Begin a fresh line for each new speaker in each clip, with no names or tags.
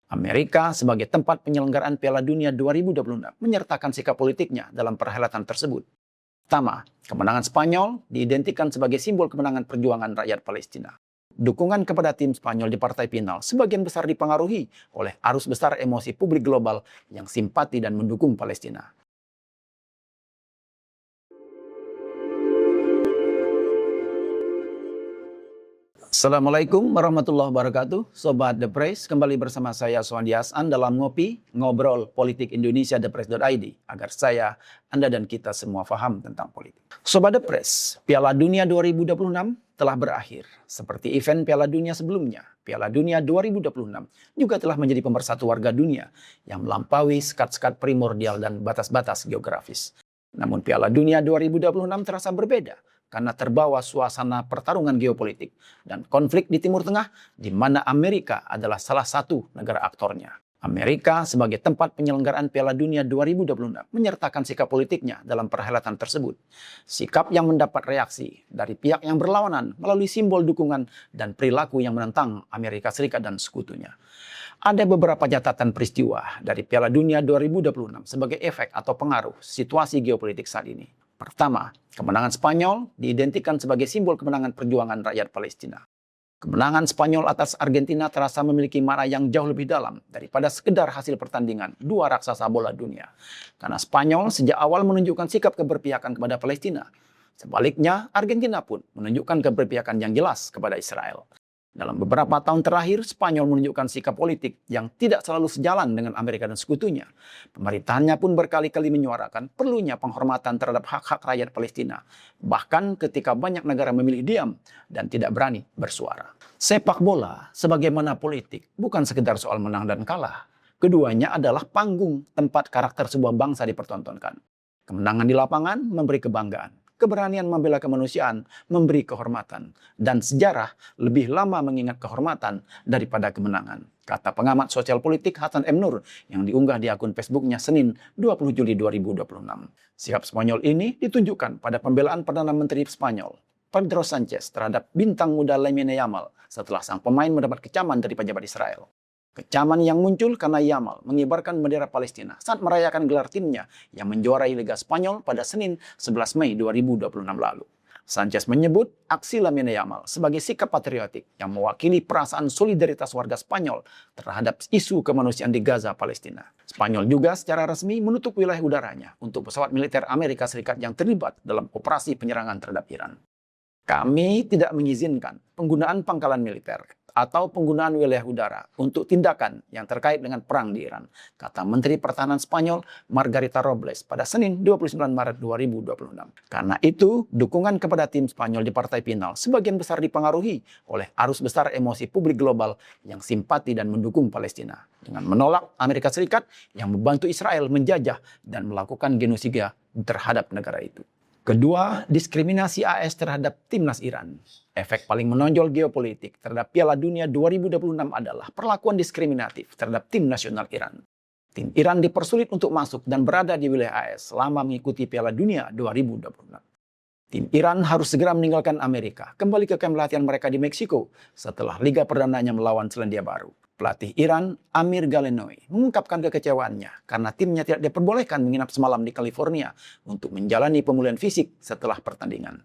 Amerika sebagai tempat penyelenggaraan Piala Dunia 2026 menyertakan sikap politiknya dalam perhelatan tersebut. Pertama, kemenangan Spanyol diidentikan sebagai simbol kemenangan perjuangan rakyat Palestina. Dukungan kepada tim Spanyol di partai final sebagian besar dipengaruhi oleh arus besar emosi publik global yang simpati dan mendukung Palestina. Assalamualaikum warahmatullahi wabarakatuh, Sobat The Press. Kembali bersama saya Suhandi Hasan dalam ngobrol politik Indonesia ThePress.id agar saya, Anda dan kita semua paham tentang politik. Sobat The Press, Piala Dunia 2026 telah berakhir. Seperti event Piala Dunia sebelumnya, Piala Dunia 2026 juga telah menjadi pemersatu warga dunia yang melampaui sekat-sekat primordial dan batas-batas geografis. Namun Piala Dunia 2026 terasa berbeda karena terbawa suasana pertarungan geopolitik dan konflik di Timur Tengah di mana Amerika adalah salah satu negara aktornya. Amerika sebagai tempat penyelenggaraan Piala Dunia 2026 menyertakan sikap politiknya dalam perhelatan tersebut. Sikap yang mendapat reaksi dari pihak yang berlawanan melalui simbol dukungan dan perilaku yang menentang Amerika Serikat dan sekutunya. Ada beberapa catatan peristiwa dari Piala Dunia 2026 sebagai efek atau pengaruh situasi geopolitik saat ini. Pertama, kemenangan Spanyol diidentikan sebagai simbol kemenangan perjuangan rakyat Palestina. Kemenangan Spanyol atas Argentina terasa memiliki makna yang jauh lebih dalam daripada sekedar hasil pertandingan dua raksasa bola dunia. Karena Spanyol sejak awal menunjukkan sikap keberpihakan kepada Palestina. Sebaliknya, Argentina pun menunjukkan keberpihakan yang jelas kepada Israel. Dalam beberapa tahun terakhir, Spanyol menunjukkan sikap politik yang tidak selalu sejalan dengan Amerika dan sekutunya. Pemerintahannya pun berkali-kali menyuarakan perlunya penghormatan terhadap hak-hak rakyat Palestina, bahkan ketika banyak negara memilih diam dan tidak berani bersuara. Sepak bola, sebagaimana politik, bukan sekedar soal menang dan kalah. Keduanya adalah panggung tempat karakter sebuah bangsa dipertontonkan. Kemenangan di lapangan memberi kebanggaan. Keberanian membela kemanusiaan, memberi kehormatan. Dan sejarah lebih lama mengingat kehormatan daripada kemenangan. Kata pengamat sosial politik Hasan M. Nur yang diunggah di akun Facebooknya Senin 20 Juli 2026. Sikap Spanyol ini ditunjukkan pada pembelaan Perdana Menteri Spanyol, Pedro Sanchez, terhadap bintang muda Lamine Yamal setelah sang pemain mendapat kecaman dari pejabat Israel. Kecaman yang muncul karena Yamal mengibarkan bendera Palestina saat merayakan gelar timnya yang menjuarai Liga Spanyol pada Senin 11 Mei 2026 lalu. Sanchez menyebut aksi Lamine Yamal sebagai sikap patriotik yang mewakili perasaan solidaritas warga Spanyol terhadap isu kemanusiaan di Gaza, Palestina. Spanyol juga secara resmi menutup wilayah udaranya untuk pesawat militer Amerika Serikat yang terlibat dalam operasi penyerangan terhadap Iran. Kami tidak mengizinkan penggunaan pangkalan militer atau penggunaan wilayah udara untuk tindakan yang terkait dengan perang di Iran, kata Menteri Pertahanan Spanyol Margarita Robles pada Senin 29 Maret 2026. Karena itu, dukungan kepada tim Spanyol di partai final sebagian besar dipengaruhi oleh arus besar emosi publik global yang simpati dan mendukung Palestina, dengan menolak Amerika Serikat yang membantu Israel menjajah dan melakukan genosida terhadap negara itu. Kedua, diskriminasi AS terhadap timnas Iran. Efek paling menonjol geopolitik terhadap Piala Dunia 2026 adalah perlakuan diskriminatif terhadap tim nasional Iran. Tim Iran dipersulit untuk masuk dan berada di wilayah AS selama mengikuti Piala Dunia 2026. Tim Iran harus segera meninggalkan Amerika, kembali ke kamp latihan mereka di Meksiko setelah Liga Perdananya melawan Selandia Baru. Pelatih Iran, Amir Galenoi, mengungkapkan kekecewaannya karena timnya tidak diperbolehkan menginap semalam di California untuk menjalani pemulihan fisik setelah pertandingan.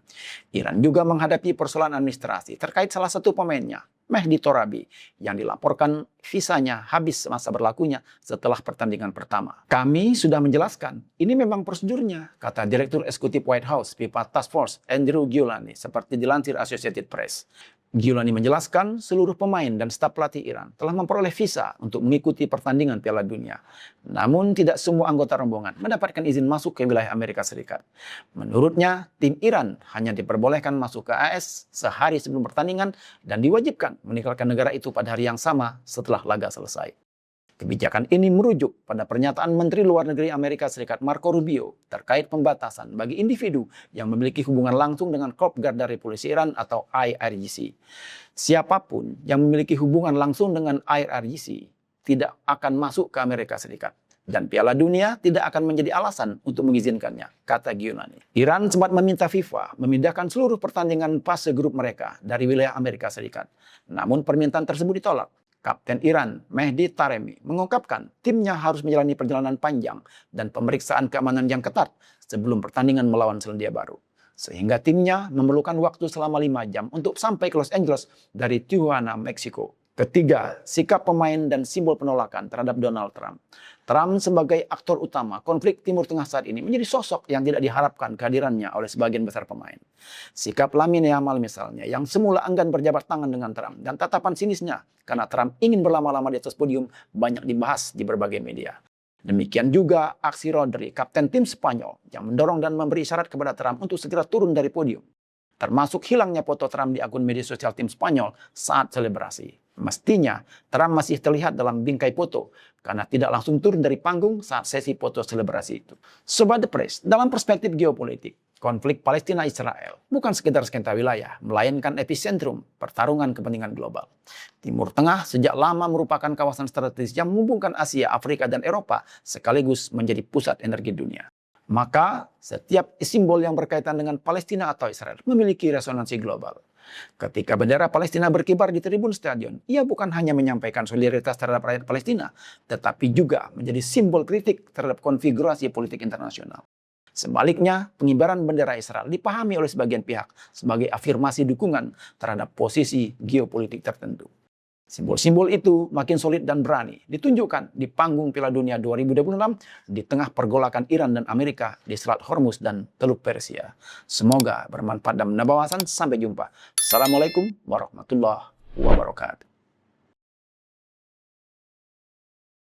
Iran juga menghadapi persoalan administrasi terkait salah satu pemainnya, Mehdi Torabi, yang dilaporkan visanya habis masa berlakunya setelah pertandingan pertama. Kami sudah menjelaskan, ini memang prosedurnya, kata Direktur Eksekutif White House FIFA Task Force Andrew Giuliani, seperti dilansir Associated Press. Giuliani menjelaskan seluruh pemain dan staf pelatih Iran telah memperoleh visa untuk mengikuti pertandingan Piala Dunia. Namun tidak semua anggota rombongan mendapatkan izin masuk ke wilayah Amerika Serikat. Menurutnya, tim Iran hanya diperbolehkan masuk ke AS sehari sebelum pertandingan dan diwajibkan meninggalkan negara itu pada hari yang sama setelah laga selesai. Kebijakan ini merujuk pada pernyataan Menteri Luar Negeri Amerika Serikat Marco Rubio terkait pembatasan bagi individu yang memiliki hubungan langsung dengan Korps Garda Revolusi Iran atau IRGC. Siapapun yang memiliki hubungan langsung dengan IRGC tidak akan masuk ke Amerika Serikat. Dan Piala Dunia tidak akan menjadi alasan untuk mengizinkannya, kata Giuliani. Iran sempat meminta FIFA memindahkan seluruh pertandingan fase grup mereka dari wilayah Amerika Serikat. Namun permintaan tersebut ditolak. Kapten Iran Mehdi Taremi mengungkapkan timnya harus menjalani perjalanan panjang dan pemeriksaan keamanan yang ketat sebelum pertandingan melawan Selandia Baru. Sehingga timnya memerlukan waktu selama 5 jam untuk sampai ke Los Angeles dari Tijuana, Meksiko. Ketiga, sikap pemain dan simbol penolakan terhadap Donald Trump. Trump sebagai aktor utama konflik Timur Tengah saat ini menjadi sosok yang tidak diharapkan kehadirannya oleh sebagian besar pemain. Sikap Lamine Yamal misalnya, yang semula enggan berjabat tangan dengan Trump, dan tatapan sinisnya karena Trump ingin berlama-lama di atas podium banyak dibahas di berbagai media. Demikian juga aksi Rodri, kapten tim Spanyol, yang mendorong dan memberi isyarat kepada Trump untuk segera turun dari podium. Termasuk hilangnya foto Trump di akun media sosial tim Spanyol saat selebrasi. Mestinya Trump masih terlihat dalam bingkai foto karena tidak langsung turun dari panggung saat sesi foto selebrasi itu. Sobat The Press, dalam perspektif geopolitik, konflik Palestina-Israel bukan sekedar sengketa wilayah, melainkan epicentrum pertarungan kepentingan global. Timur Tengah sejak lama merupakan kawasan strategis yang menghubungkan Asia, Afrika, dan Eropa sekaligus menjadi pusat energi dunia. Maka setiap simbol yang berkaitan dengan Palestina atau Israel memiliki resonansi global. Ketika bendera Palestina berkibar di tribun stadion, ia bukan hanya menyampaikan solidaritas terhadap rakyat Palestina, tetapi juga menjadi simbol kritik terhadap konfigurasi politik internasional. Sebaliknya, pengibaran bendera Israel dipahami oleh sebagian pihak sebagai afirmasi dukungan terhadap posisi geopolitik tertentu. Simbol-simbol itu makin solid dan berani ditunjukkan di panggung Piala Dunia 2026 di tengah pergolakan Iran dan Amerika di Selat Hormuz dan Teluk Persia. Semoga bermanfaat dan menambah wawasan. Sampai jumpa. Assalamualaikum warahmatullahi wabarakatuh.